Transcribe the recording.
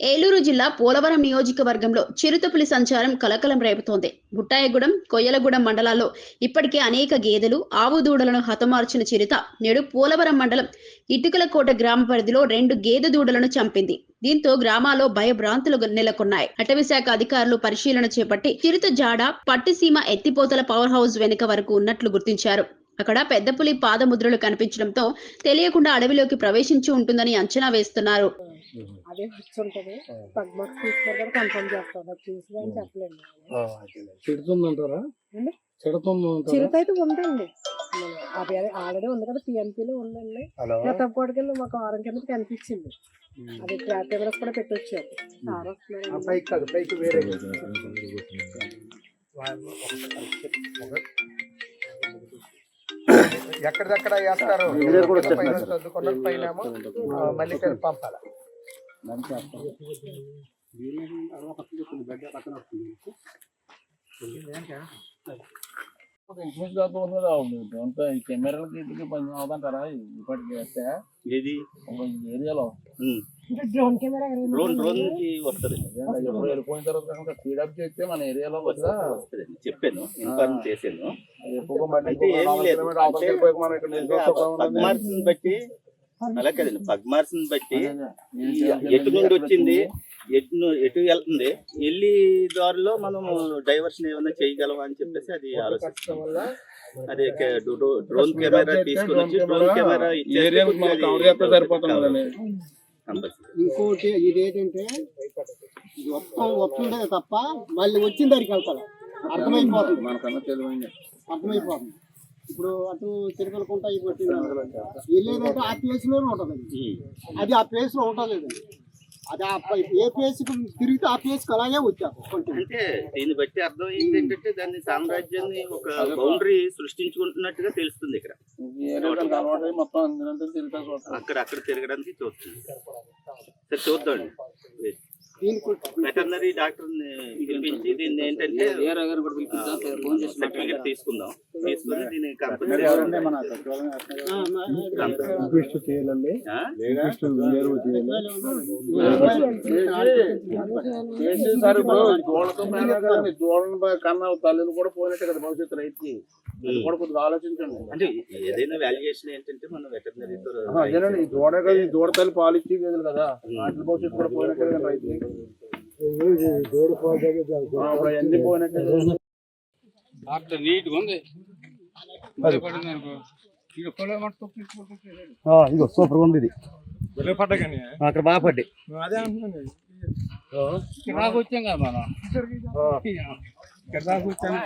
ఏలూరు జిల్లా పోలవరం నియోజకవర్గంలో చిరుతపులి సంచారం కలకలం రేపుతోంది. బుట్టాయగూడెం, కొయ్యలగూడెం మండలాల్లో ఇప్పటికే అనేక గేదెలు, ఆవు దూడలను హతమార్చిన చిరుత నేడు పోలవరం మండలం ఇటుకలకోట గ్రామ పరిధిలో 2 గేదె దూడలను చంపింది. దీంతో గ్రామాల్లో భయభ్రాంతులు నెలకొన్నాయి. అటవీశాఖ అధికారులు పరిశీలన చేపట్టి చిరుత జాడ పట్టిసీమ ఎత్తిపోతల పవర్ హౌస్ వెనుక వరకు ఉన్నట్లు గుర్తించారు. అక్కడ పెద్ద పులి పాదముద్రలు కనిపించడంతో తెలియకుండా అడవిలోకి ప్రవేశించి ఉంటుందని అంచనా వేస్తున్నారు. అదే బుక్స్ ఉంటుంది పగ్మార్క్స్ తీసుకున్నారు కదా కన్ఫర్మ్ చేస్తారు. అది చూసి కానీ చెప్పలేము. చిడుతుందంటారా? చిరుత అయితే ఉందండి. అది ఆల్రెడీ ఉంది కదా, పిఎంపీలో ఉందండి. తప్పకోట కింద మాకు 6 కింద కనిపించింది. అది ట్రాక్ కెమెరాస్ కూడా పెట్టొచ్చారు. ఎక్కడిదక్కడ వేస్తారు, చదువుకున్న పైన మళ్ళీ పంపాలి. కెమెరాలకి ఇంటికి పని అవుతుంటారా ఇప్పటికి వేస్తే ఏది ఏరియాలో డ్రోన్ కెమెరా వస్తుంది. వెళ్ళిపోయిన తర్వాత స్పీడప్ చేస్తే మన ఏరియాలో వస్తుంది. చెప్పాను, ఇన్ఫార్మ్ చేశాను. పగ్మార్క్స్ బట్టి అలా కదండి, పగ్మార్క్స్ బట్టి ఎటు నుండి వచ్చింది, ఎటు వెళ్తుంది, వెళ్ళి దారిలో మనం డైవర్షన్ ఏమైనా చేయగలమా అని చెప్పేసి అది ఆలోచిస్తాం. అదే డ్రోన్ కెమెరా తీసుకుని వచ్చి డ్రోన్ కెమెరా ఇంకోటి ఇదేంటంటే వస్తుండే తప్ప మళ్ళీ వచ్చిన దానికి వెళ్తారు. అర్థమైపోతుంది, అర్థమైపోతుంది. ఇప్పుడు అటు తిరగలకుంటా వెళ్ళేదంటే ఆ ప్లేస్ లోనే ఉంటదండి. అది ఆ ప్లేస్ లో ఉండలేదండి. అది ఏ ప్లేస్ తిరిగితే ఆ ప్లేస్ అలాగే వచ్చారు. అంటే దీన్ని బట్టి అర్థం ఏంటంటే దాన్ని సామ్రాజ్యాన్ని ఒక బౌండరీ సృష్టించుకుంటున్నట్టుగా తెలుస్తుంది. ఇక్కడ అక్కడ తిరగడానికి చూస్తుంది. సరే చూద్దాండి. వెటర్నరీ డాక్టర్ పిలిపించి దీన్ని ఏంటంటే సర్టిఫికేట్ తీసుకుందాం. తీసుకుని దీన్ని కన్నా తల్లిని కూడా పోయినట్టు కదా భవిష్యత్తు రైతుకి. కూడా కొద్దిగా ఆలోచించండి. అంటే ఏదైనా వాల్యుయేషన్ ఏంటంటే మనం వెటర్నరీతో ఈ దూడ కదా, ఈ దూడ తల్లి పాలు ఇచ్చి గేదెలు కదా, వాటి భవిష్యత్తు కూడా పోయినట్టు కదా రైతుకి. అన్ని పోయినట్టు నీట్గా ఉంది. ఇగో సూపర్ ఉంది. ఇది అక్కడ బాగా పడ్డాయి. అదే అంటున్నాను, నాకు వచ్చాం కదా మనం. ఇక్కడ దాకా వచ్చాను.